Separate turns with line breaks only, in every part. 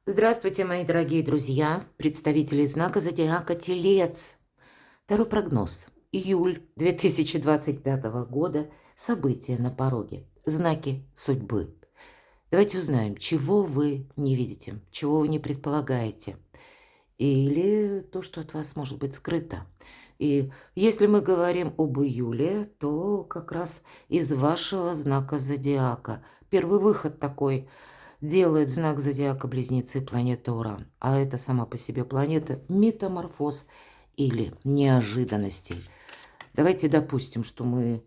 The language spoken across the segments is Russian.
Здравствуйте, мои дорогие друзья, представители знака зодиака Телец. Второй прогноз. Июль 2025 года. События на пороге. Знаки судьбы. Давайте узнаем, чего вы не видите, чего вы не предполагаете. Или то, что от вас может быть скрыто. И если мы говорим об июле, то как раз из вашего знака зодиака. Первый выход такой делает в знак зодиака Близнецы планета Уран. А это сама по себе планета метаморфоз или неожиданностей. Давайте допустим, что мы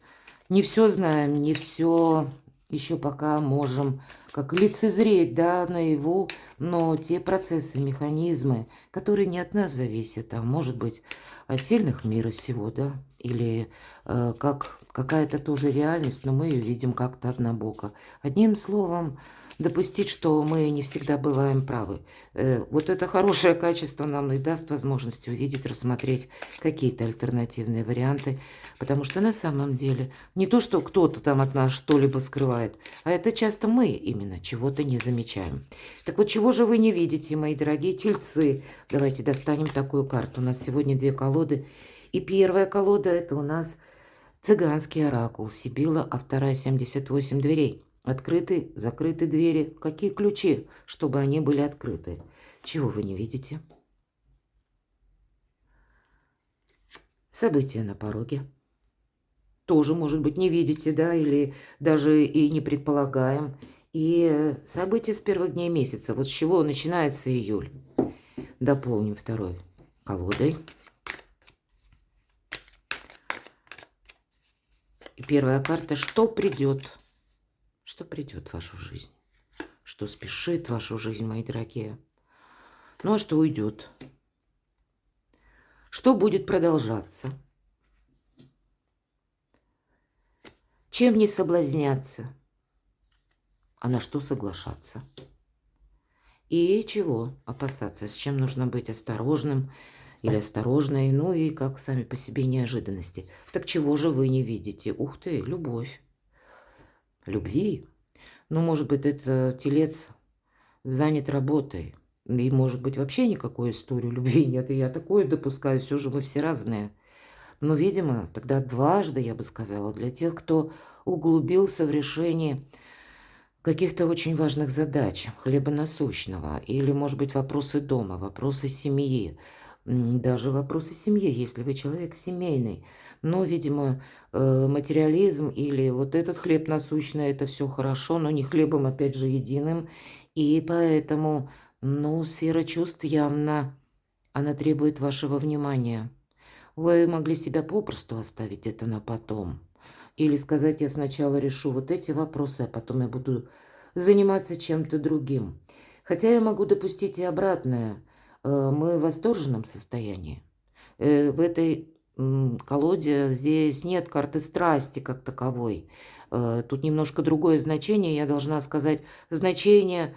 не все знаем, не все еще пока можем как лицезреть, да, наяву, но те процессы, механизмы, которые не от нас зависят, а может быть от сильных мира сего, да, или как какая-то тоже реальность, но мы ее видим как-то однобоко. Одним словом, допустить, что мы не всегда бываем правы. Вот это хорошее качество нам и даст возможность увидеть, рассмотреть какие-то альтернативные варианты, потому что на самом деле не то, что кто-то там от нас что-либо скрывает, а это часто мы именно чего-то не замечаем. Так вот, чего же вы не видите, мои дорогие тельцы? Давайте достанем такую карту. У нас сегодня две колоды. И первая колода – это у нас цыганский оракул Сибила, а вторая – 78 дверей. Открыты, закрыты двери. Какие ключи, чтобы они были открыты? Чего вы не видите? События на пороге. Тоже, может быть, не видите, да, или даже и не предполагаем. И события с первых дней месяца. Вот с чего начинается июль. Дополним второй колодой. И первая карта. Что придет? Что придет в вашу жизнь? Что спешит в вашу жизнь, мои дорогие? Ну, а что уйдет? Что будет продолжаться? Чем не соблазняться? А на что соглашаться? И чего опасаться? С чем нужно быть осторожным или осторожной? Ну и как сами по себе неожиданности. Так чего же вы не видите? Ух ты, любовь. Любви? Ну, может быть, это телец занят работой. И, может быть, вообще никакой истории любви нет. И я такое допускаю. Все же мы все разные. Но, видимо, тогда дважды, я бы сказала, для тех, кто углубился в решение каких-то очень важных задач, хлеба насущного, или, может быть, вопросы дома, вопросы семьи, даже вопросы семьи, если вы человек семейный. Но, видимо, материализм или вот этот хлеб насущный, это все хорошо, но не хлебом, опять же, единым. И поэтому, ну, сфера чувств явно, она требует вашего внимания. Вы могли себя попросту оставить это на потом. Или сказать, я сначала решу вот эти вопросы, а потом я буду заниматься чем-то другим. Хотя я могу допустить и обратное. Мы в восторженном состоянии. В этой колоде здесь нет карты страсти как таковой. Тут немножко другое значение, я должна сказать, значение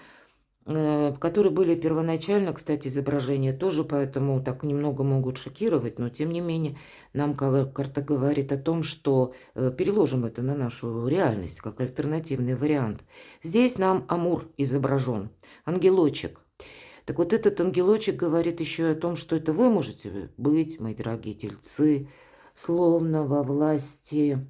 которые были первоначально, кстати, изображения тоже, поэтому так немного могут шокировать, но тем не менее нам карта говорит о том, что переложим это на нашу реальность, как альтернативный вариант. Здесь нам Амур изображен, ангелочек. Так вот этот ангелочек говорит еще и о том, что это вы можете быть, мои дорогие тельцы, словно во власти,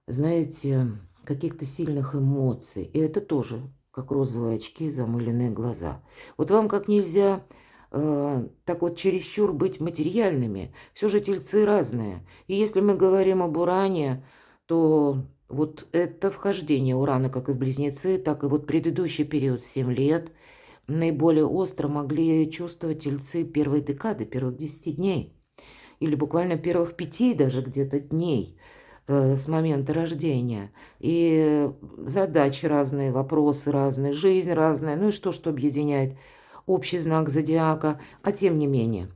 знаете, каких-то сильных эмоций. И это тоже как розовые очки, замыленные глаза. Вот вам как нельзя так вот чересчур быть материальными. Все же тельцы разные. И если мы говорим об Уране, то вот это вхождение Урана как и в Близнецы, так и вот предыдущий период 7 лет наиболее остро могли чувствовать тельцы первой декады, первых 10 дней. Или буквально первых 5 даже где-то дней с момента рождения. И задачи разные, вопросы разные, жизнь разная. Ну и что объединяет общий знак зодиака. А тем не менее,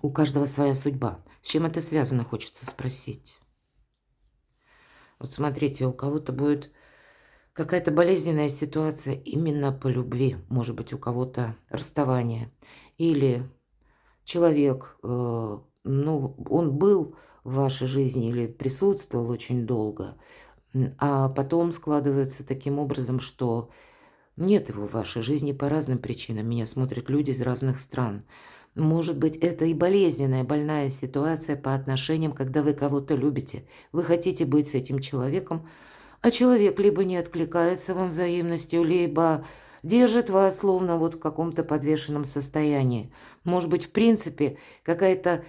у каждого своя судьба. С чем это связано, хочется спросить. Вот смотрите, у кого-то будет какая-то болезненная ситуация именно по любви. Может быть, у кого-то расставание. Или человек, ну, он был в вашей жизни или присутствовал очень долго, а потом складывается таким образом, что Нет его в вашей жизни по разным причинам. Меня смотрят люди из разных стран. Может быть, это и болезненная, больная ситуация по отношениям, когда вы кого-то любите. Вы хотите быть с этим человеком, а человек либо не откликается вам взаимностью, либо держит вас словно вот в каком-то подвешенном состоянии. Может быть, в принципе, какая-то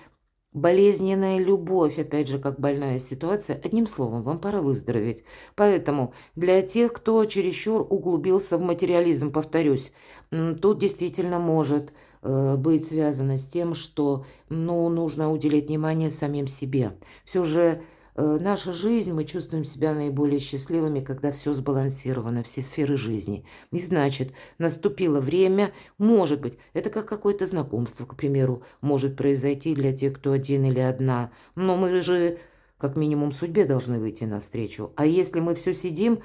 болезненная любовь, опять же, как больная ситуация. Одним словом, вам пора выздороветь. Поэтому для тех, кто чересчур углубился в материализм, повторюсь, тут действительно может быть связано с тем, что нужно уделить внимание самим себе. Все же наша жизнь, мы чувствуем себя наиболее счастливыми, когда все сбалансировано, все сферы жизни. И значит, наступило время, может быть, это как какое-то знакомство, к примеру, может произойти для тех, кто один или одна. Но мы же как минимум судьбе должны выйти навстречу. А если мы все сидим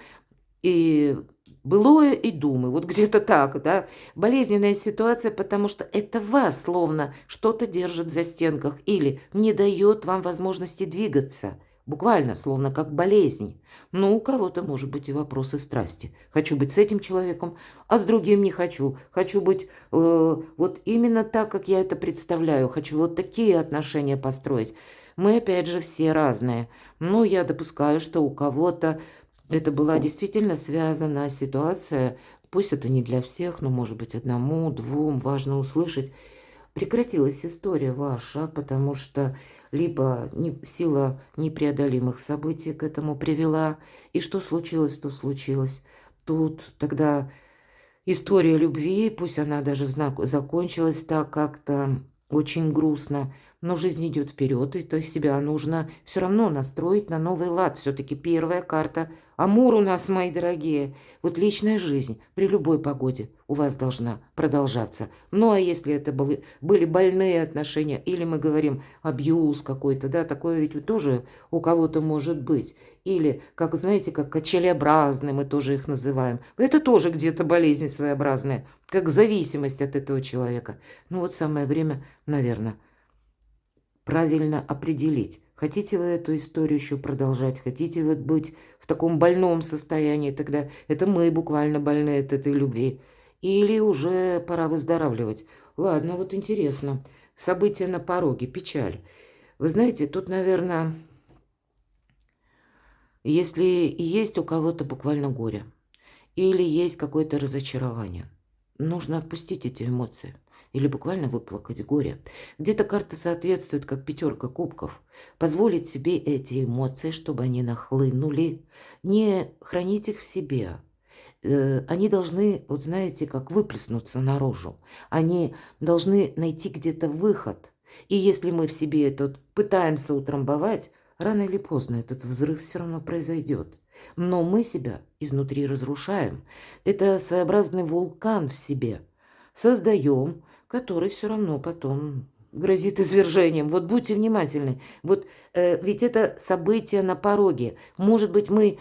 и былое и думы, вот где-то так, да, болезненная ситуация, потому что это вас словно что-то держит в застенках или не дает вам возможности двигаться. Буквально, словно как болезнь. Ну, у кого-то, может быть, и вопросы страсти. Хочу быть с этим человеком, а с другим не хочу. Хочу быть вот именно так, как я это представляю. Хочу вот такие отношения построить. Мы, опять же, все разные. Ну, я допускаю, что у кого-то это была действительно связана ситуация, пусть это не для всех, но, может быть, одному, двум важно услышать. Прекратилась история ваша, потому что либо сила непреодолимых событий к этому привела, и что случилось, то случилось. Тут тогда история любви, пусть она даже закончилась так как-то очень грустно, но жизнь идет вперед, и то себя нужно все равно настроить на новый лад. Все-таки первая карта. Амур у нас, мои дорогие. Вот личная жизнь при любой погоде у вас должна продолжаться. Ну, а если это были больные отношения, или мы говорим абьюз какой-то, да, такое ведь тоже у кого-то может быть. Или, как знаете, как качелеобразные, мы тоже их называем. Это тоже где-то болезнь своеобразная, как зависимость от этого человека. Ну, вот самое время, наверное, правильно определить, хотите вы эту историю еще продолжать, хотите вы быть в таком больном состоянии, тогда это мы буквально больны от этой любви, или уже пора выздоравливать. Ладно, вот интересно. События на пороге, печаль. Вы знаете, тут, наверное, если и есть у кого-то буквально горе, или есть какое-то разочарование, нужно отпустить эти эмоции. Или буквально выплакать горе. Где-то карта соответствует, как пятерка кубков. Позволить себе эти эмоции, чтобы они нахлынули. Не хранить их в себе. Они должны, вот знаете, как выплеснуться наружу. Они должны найти где-то выход. И если мы в себе это пытаемся утрамбовать, рано или поздно этот взрыв все равно произойдет. Но мы себя изнутри разрушаем. Это своеобразный вулкан в себе. Создаем, который все равно потом грозит извержением. Вот будьте внимательны. Вот ведь это событие на пороге. Может быть, мы,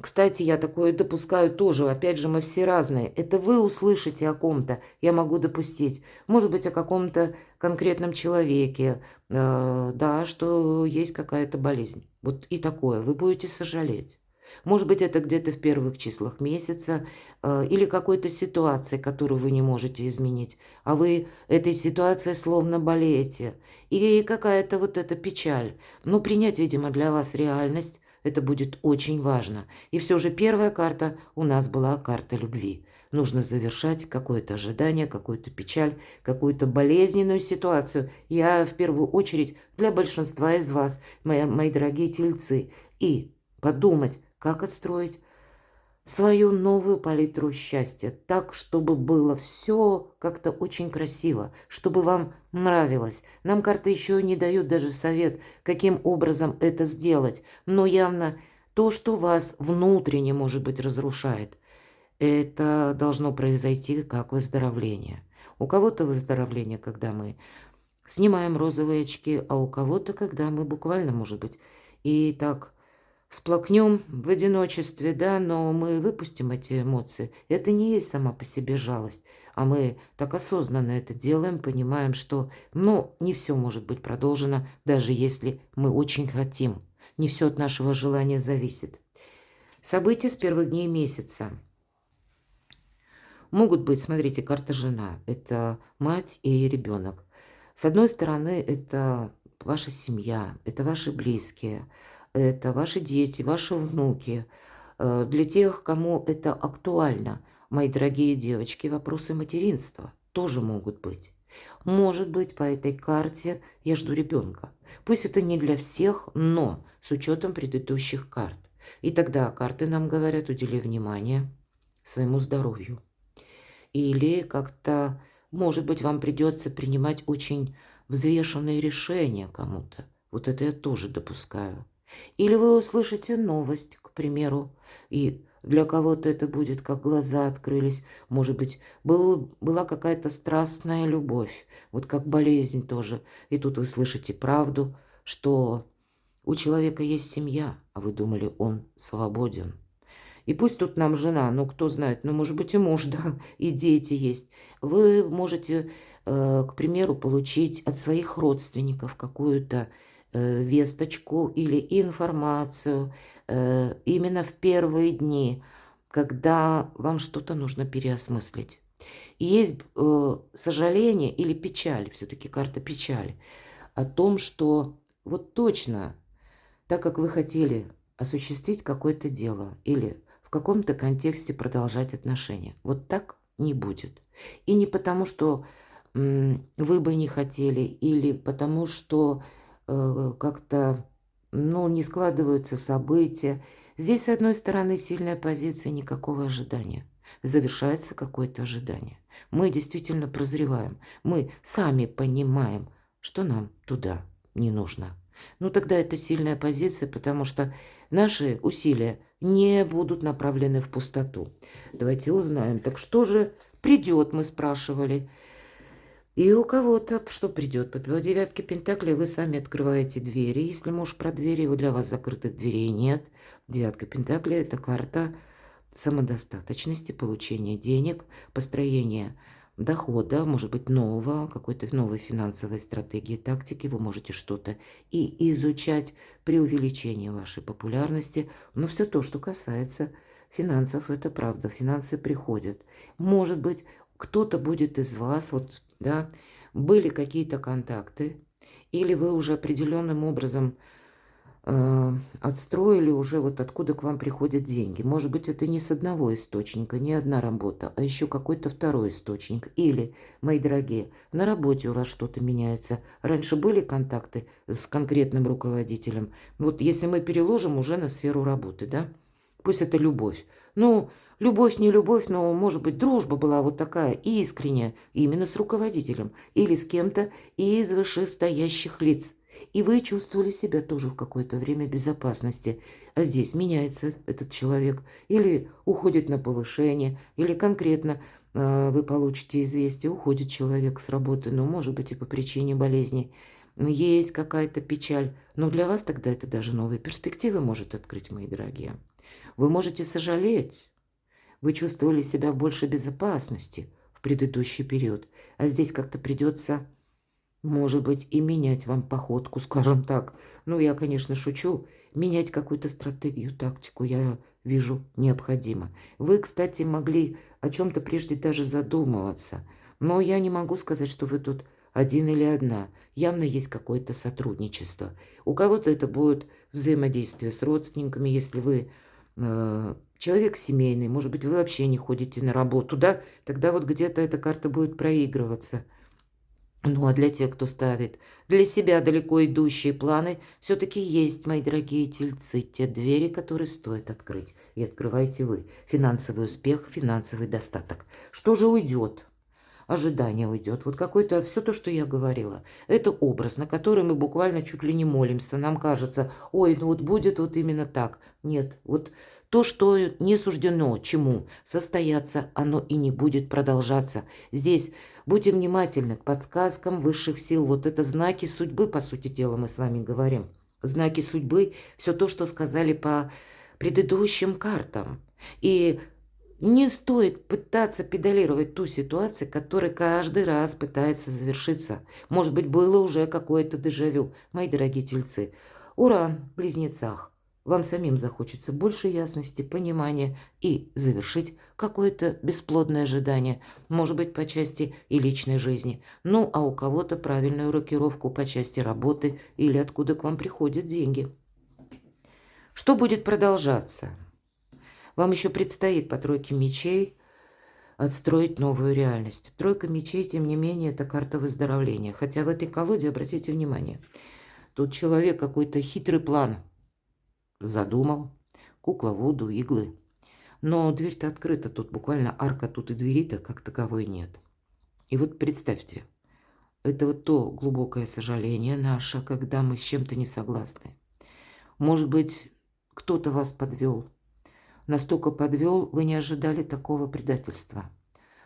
кстати, я такое допускаю тоже. Опять же, мы все разные. Это вы услышите о ком-то, я могу допустить. Может быть, о каком-то конкретном человеке, да, что есть какая-то болезнь. Вот и такое. Вы будете сожалеть. Может быть, это где-то в первых числах месяца или какой-то ситуации, которую вы не можете изменить, а вы этой ситуацией словно болеете. И какая-то вот эта печаль. Но принять, видимо, для вас реальность, это будет очень важно. И все же первая карта у нас была карта любви. Нужно завершать какое-то ожидание, какую-то печаль, какую-то болезненную ситуацию. Я в первую очередь для большинства из вас, мои дорогие тельцы, и подумать, как отстроить свою новую палитру счастья так, чтобы было все как-то очень красиво, чтобы вам нравилось. Нам карты еще не дают даже совет, каким образом это сделать, но явно то, что вас внутренне, может быть, разрушает, это должно произойти как выздоровление. У кого-то выздоровление, когда мы снимаем розовые очки, а у кого-то, когда мы буквально, может быть, и так всплакнем в одиночестве, да, но мы выпустим эти эмоции. Это не есть сама по себе жалость, а мы так осознанно это делаем, понимаем, что, не все может быть продолжено, даже если мы очень хотим. Не все от нашего желания зависит. События с первых дней месяца. Могут быть, смотрите, карта жена. Это мать и ребенок. С одной стороны, это ваша семья, это ваши близкие, это ваши дети, ваши внуки. Для тех, кому это актуально, мои дорогие девочки, вопросы материнства тоже могут быть. Может быть, по этой карте я жду ребенка. Пусть это не для всех, но с учетом предыдущих карт. И тогда карты нам говорят, удели внимание своему здоровью. Или как-то, может быть, вам придется принимать очень взвешенные решения кому-то. Вот это я тоже допускаю. Или вы услышите новость, к примеру, и для кого-то это будет, как глаза открылись. Может быть, была какая-то страстная любовь, вот как болезнь тоже. И тут вы слышите правду, что у человека есть семья, а вы думали, он свободен. И пусть тут нам жена, ну кто знает, ну может быть и муж, да, и дети есть. Вы можете, к примеру, получить от своих родственников какую-то весточку или информацию именно в первые дни, когда вам что-то нужно переосмыслить. И есть сожаление или печаль, все-таки карта печали, о том, что вот точно, так как вы хотели осуществить какое-то дело или в каком-то контексте продолжать отношения, вот так не будет. И не потому, что вы бы не хотели, или потому, что как-то не складываются события. Здесь, с одной стороны, сильная позиция, никакого ожидания. Завершается какое-то ожидание. Мы действительно прозреваем. Мы сами понимаем, что нам туда не нужно. Ну, тогда это сильная позиция, потому что наши усилия не будут направлены в пустоту. Давайте узнаем. Так что же придет, мы спрашивали. И у кого-то что придет? По девятке пентаклей вы сами открываете двери. Если муж про двери, для вас закрытых дверей нет. Девятка пентаклей – это карта самодостаточности, получения денег, построения дохода, может быть, нового, какой-то новой финансовой стратегии, тактики. Вы можете что-то и изучать при увеличении вашей популярности. Но все то, что касается финансов, это правда. Финансы приходят. Может быть, кто-то будет из вас, вот, да, были какие-то контакты, или вы уже определенным образом отстроили уже, вот откуда к вам приходят деньги. Может быть, это не с одного источника, не одна работа, а еще какой-то второй источник. Или, мои дорогие, на работе у вас что-то меняется. Раньше были контакты с конкретным руководителем. Вот если мы переложим уже на сферу работы, да, пусть это любовь. Ну, любовь не любовь, но, может быть, дружба была вот такая искренняя именно с руководителем или с кем-то из вышестоящих лиц. И вы чувствовали себя тоже в какое-то время безопасности. А здесь меняется этот человек. Или уходит на повышение, или конкретно вы получите известие, уходит человек с работы, но может быть и по причине болезни. Есть какая-то печаль. Но для вас тогда это даже новые перспективы может открыть, мои дорогие. Вы можете сожалеть. Вы чувствовали себя в большей безопасности в предыдущий период. А здесь как-то придется... Может быть, и менять вам походку, скажем так. Ну, я, конечно, шучу. Менять какую-то стратегию, тактику, я вижу, необходимо. Вы, кстати, могли о чем-то прежде даже задумываться. Но я не могу сказать, что вы тут один или одна. Явно есть какое-то сотрудничество. У кого-то это будет взаимодействие с родственниками, если вы человек семейный. Может быть, вы вообще не ходите на работу, да? Тогда вот где-то эта карта будет проигрываться. Ну, а для тех, кто ставит для себя далеко идущие планы, все-таки есть, мои дорогие тельцы, те двери, которые стоит открыть. И открывайте вы. Финансовый успех, финансовый достаток. Что же уйдет? Ожидание уйдет. Вот какое-то все то, что я говорила. Это образ, на который мы буквально чуть ли не молимся. Нам кажется, ой, ну вот будет вот именно так. Нет, вот то, что не суждено чему состояться, оно и не будет продолжаться. Здесь будьте внимательны к подсказкам высших сил. Вот это знаки судьбы, по сути дела, мы с вами говорим. Знаки судьбы, все то, что сказали по предыдущим картам. И не стоит пытаться педалировать ту ситуацию, которая каждый раз пытается завершиться. Может быть, было уже какое-то дежавю. Мои дорогие тельцы, Уран в Близнецах. вам самим захочется больше ясности, понимания и завершить какое-то бесплодное ожидание, может быть, по части и личной жизни. Ну, а у кого-то правильную рокировку по части работы или откуда к вам приходят деньги. Что будет продолжаться? Вам еще предстоит по тройке мечей отстроить новую реальность. Тройка мечей, тем не менее, это карта выздоровления. Хотя в этой колоде, обратите внимание, тут человек какой-то хитрый план задумал. Кукла, Вуду, иглы. Но дверь-то открыта, тут буквально арка, тут и двери-то как таковой нет. И вот представьте, это вот то глубокое сожаление наше, когда мы с чем-то не согласны. Может быть, кто-то вас подвел. Настолько подвел, вы не ожидали такого предательства.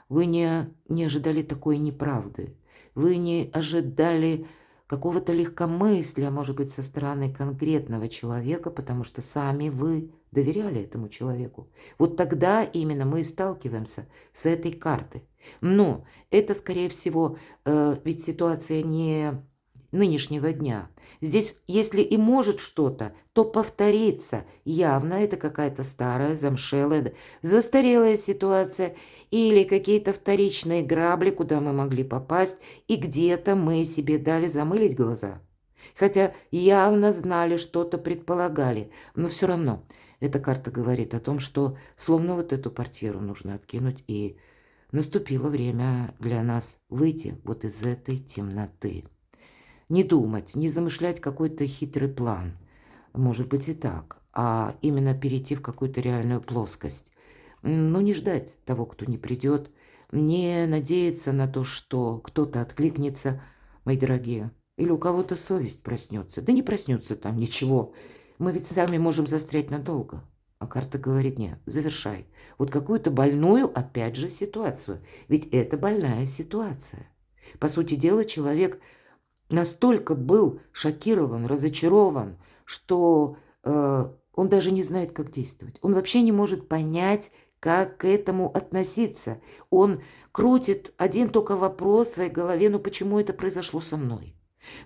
Вы не ожидали такой неправды. Вы не ожидали какого-то легкомыслия, может быть, со стороны конкретного человека, потому что сами вы доверяли этому человеку. Вот тогда именно мы и сталкиваемся с этой картой. Но это, скорее всего, ведь ситуация не нынешнего дня. Здесь, если и может что-то, то повторится. Явно это какая-то старая, замшелая, застарелая ситуация или какие-то вторичные грабли, куда мы могли попасть, и где-то мы себе дали замылить глаза. Хотя явно знали, что-то предполагали, но все равно эта карта говорит о том, что словно вот эту портьеру нужно откинуть, и наступило время для нас выйти вот из этой темноты. Не думать, не замышлять какой-то хитрый план, может быть и так, а именно перейти в какую-то реальную плоскость. Но не ждать того, кто не придет, не надеяться на то, что кто-то откликнется, мои дорогие, или у кого-то совесть проснется. Да не проснется там ничего, мы ведь сами можем застрять надолго. А карта говорит: нет, завершай. Вот какую-то больную, опять же, ситуацию. Ведь это больная ситуация. По сути дела, человек настолько был шокирован, разочарован, что он даже не знает, как действовать. Он вообще не может понять, как к этому относиться. Он крутит один только вопрос в своей голове: ну почему это произошло со мной?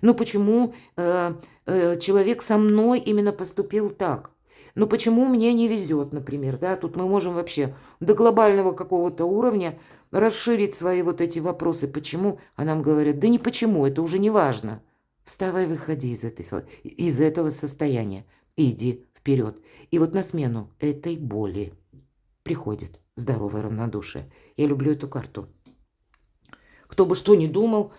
Ну почему человек со мной именно поступил так? Ну почему мне не везет, например, да? Тут мы можем вообще до глобального какого-то уровня расширить свои вот эти вопросы. Почему? А нам говорят: да не почему, это уже не важно. Вставай, выходи из этого состояния. Иди вперед. И вот на смену этой боли приходит здоровое равнодушие. Я люблю эту карту. Кто бы что ни думал,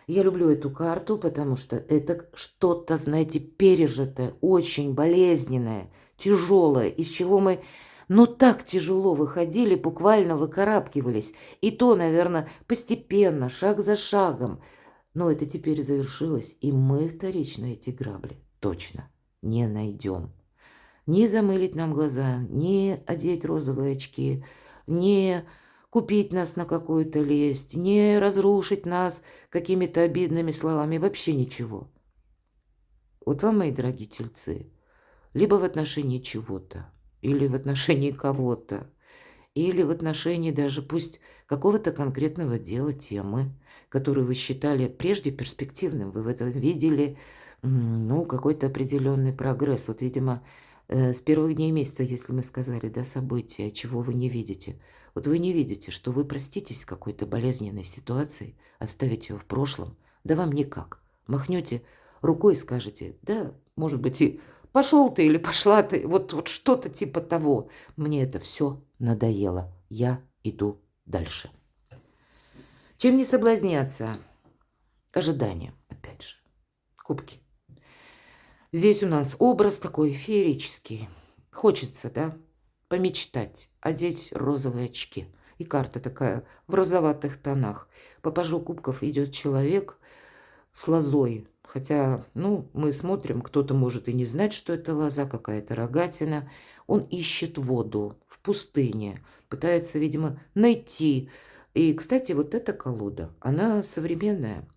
я люблю эту карту, потому что это что-то, знаете, пережитое, очень болезненное, тяжелое, из чего мы, ну, так тяжело выходили, буквально выкарабкивались. И то, наверное, постепенно, шаг за шагом. Но это теперь завершилось, и мы вторично эти грабли точно не найдем. Не замылить нам глаза, не одеть розовые очки, не купить нас на какую-то лесть, не разрушить нас какими-то обидными словами, вообще ничего. Вот вам, мои дорогие тельцы, либо в отношении чего-то, или в отношении кого-то, или в отношении даже пусть какого-то конкретного дела, темы, которую вы считали прежде перспективным, вы в этом видели, ну, какой-то определенный прогресс. Вот, видимо, с первых дней месяца, если мы сказали, да, события, чего вы не видите. Вот вы не видите, что вы проститесь с какой-то болезненной ситуацией, оставите ее в прошлом, да вам никак. Махнете рукой и скажете: да, может быть, и пошел ты или пошла ты, вот что-то типа того. Мне это все надоело, я иду дальше. Чем не соблазняться? Ожидание, опять же. Кубки. Здесь у нас образ такой феерический. Хочется, да, помечтать, одеть розовые очки. И карта такая в розоватых тонах. По пажу кубков идет человек с лозой. Хотя, ну, мы смотрим, кто-то может и не знать, что это лоза, какая-то рогатина. Он ищет воду в пустыне, пытается, видимо, найти. И, кстати, вот эта колода, она современная.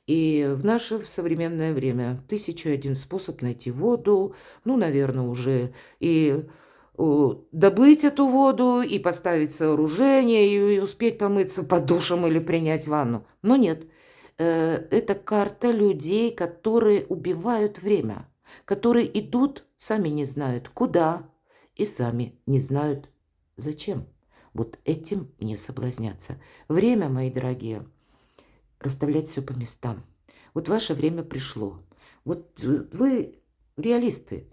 И в наше современное время 1001 способ найти воду, ну, наверное, уже и добыть эту воду, и поставить сооружение, и успеть помыться под душем или принять ванну. Но нет, это карта людей, которые убивают время, которые идут сами не знают куда и сами не знают зачем. Вот этим не соблазняться. Время, мои дорогие, расставлять все по местам. Вот ваше время пришло. Вот вы реалисты.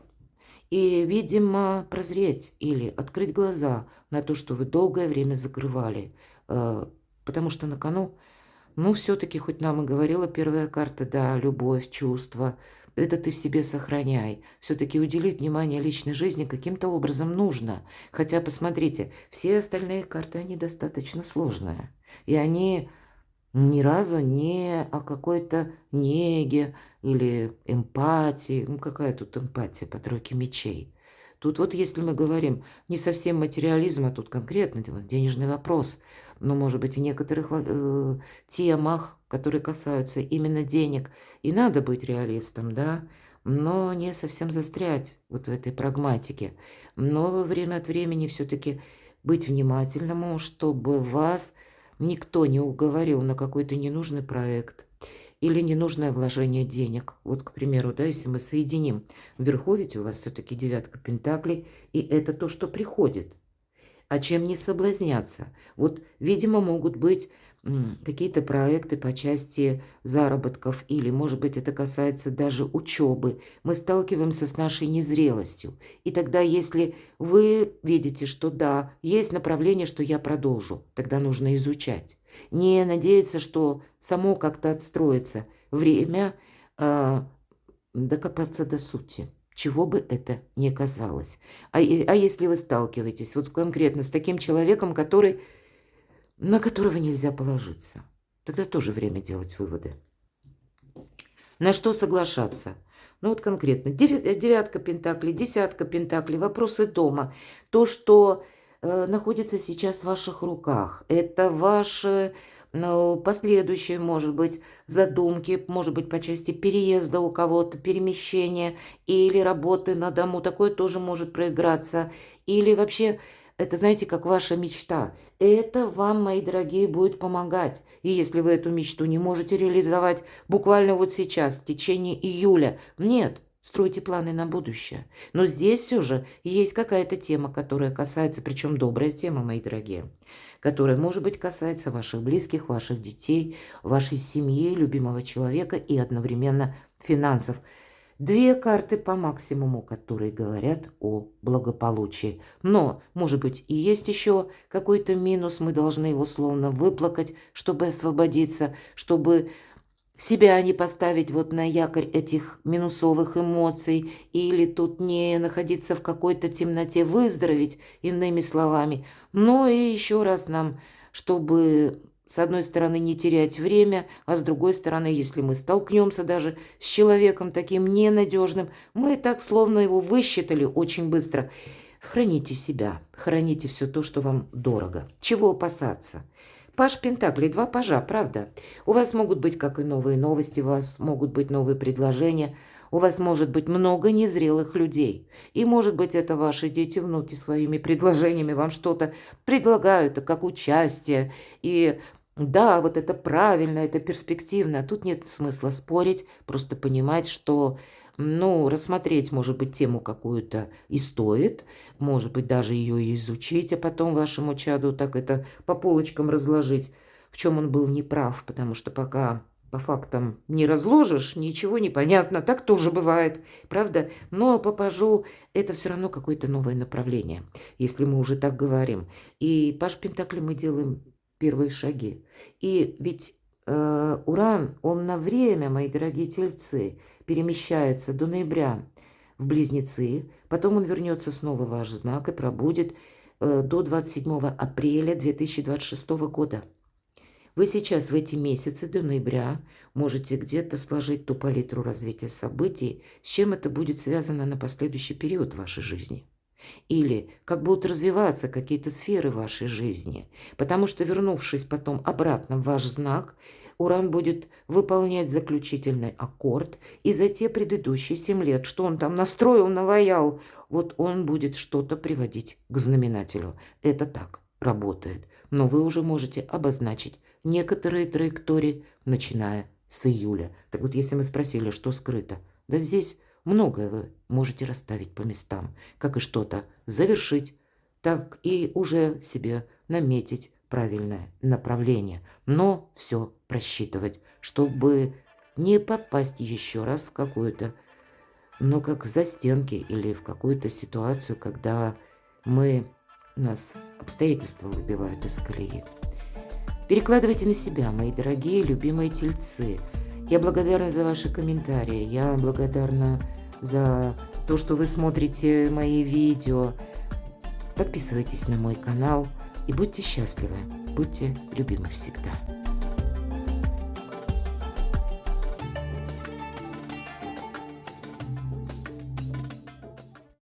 И, видимо, прозреть или открыть глаза на то, что вы долгое время закрывали. Потому что на кону, ну, все-таки, хоть нам и говорила первая карта, да, любовь, чувства, это ты в себе сохраняй. Все-таки уделить внимание личной жизни каким-то образом нужно. Хотя, посмотрите, все остальные карты, они достаточно сложные. И они ни разу не о какой-то неге или эмпатии. Ну, какая тут эмпатия по тройке мечей? Тут вот если мы говорим не совсем материализм, а тут конкретно денежный вопрос, но, может быть, в некоторых темах, которые касаются именно денег, и надо быть реалистом, да, но не совсем застрять вот в этой прагматике. Но время от времени все-таки быть внимательному, чтобы вас никто не уговорил на какой-то ненужный проект или ненужное вложение денег. Вот, к примеру, да, если мы соединим вверху, ведь у вас все-таки девятка пентаклей, и это то, что приходит. А чем не соблазняться? Вот, видимо, могут быть какие-то проекты по части заработков, или, может быть, это касается даже учебы. Мы сталкиваемся с нашей незрелостью. И тогда, если вы видите, что да, есть направление, что я продолжу, тогда нужно изучать. Не надеяться, что само как-то отстроится. Время докопаться до сути, чего бы это ни казалось. А если вы сталкиваетесь вот конкретно с таким человеком, на которого нельзя положиться, тогда тоже время делать выводы. На что соглашаться? Ну вот конкретно, девятка пентаклей, десятка пентаклей, вопросы дома. То, что находится сейчас в ваших руках, это ваши последующие, может быть, задумки, может быть, по части переезда у кого-то, перемещения или работы на дому. Такое тоже может проиграться. Или вообще, это, знаете, как ваша мечта. Это вам, мои дорогие, будет помогать. И если вы эту мечту не можете реализовать буквально вот сейчас, в течение июля, нет, стройте планы на будущее. Но здесь все же есть какая-то тема, которая касается, причем добрая тема, мои дорогие, которая, может быть, касается ваших близких, ваших детей, вашей семьи, любимого человека и одновременно финансов. Две карты по максимуму, которые говорят о благополучии. Но, может быть, и есть еще какой-то минус, мы должны его словно выплакать, чтобы освободиться, чтобы себя не поставить вот на якорь этих минусовых эмоций или тут не находиться в какой-то темноте, выздороветь, иными словами. Но и еще раз нам, чтобы с одной стороны не терять время, а с другой стороны, если мы столкнемся даже с человеком таким ненадежным, мы так словно его высчитали очень быстро. Храните себя, храните все то, что вам дорого. Чего опасаться? Паж Пентаклей, два пажа, правда? У вас могут быть как и новые новости, у вас могут быть новые предложения, у вас может быть много незрелых людей. И может быть это ваши дети, внуки своими предложениями вам что-то предлагают, как участие. И да, вот это правильно, это перспективно. Тут нет смысла спорить, просто понимать, что рассмотреть, может быть, тему какую-то и стоит, может быть, даже ее и изучить, а потом вашему чаду так это по полочкам разложить, в чем он был неправ, потому что пока по фактам не разложишь, ничего не понятно, так тоже бывает, правда? Но по пажу это все равно какое-то новое направление, если мы уже так говорим. И паж Пентаклей мы делаем первые шаги. И ведь Уран, он на время, мои дорогие тельцы, перемещается до ноября в Близнецы, потом он вернется снова в ваш знак и пробудет до 27 апреля 2026 года. Вы сейчас в эти месяцы до ноября можете где-то сложить ту палитру развития событий, с чем это будет связано на последующий период вашей жизни. Или как будут развиваться какие-то сферы вашей жизни. Потому что, вернувшись потом обратно в ваш знак, Уран будет выполнять заключительный аккорд, и за те предыдущие 7 лет, что он там настроил, наваял, вот он будет что-то приводить к знаменателю. Это так работает. Но вы уже можете обозначить некоторые траектории, начиная с июля. Так вот, если мы спросили, что скрыто, да здесь Многое вы можете расставить по местам, как и что-то завершить, так и уже себе наметить правильное направление, но все просчитывать, чтобы не попасть еще раз в какую-то, ну, как в застенки или в какую-то ситуацию, когда нас обстоятельства выбивают из колеи. Перекладывайте на себя, мои дорогие, любимые тельцы. Я благодарна за ваши комментарии, я благодарна за то, что вы смотрите мои видео. Подписывайтесь на мой канал и будьте счастливы, будьте любимы всегда.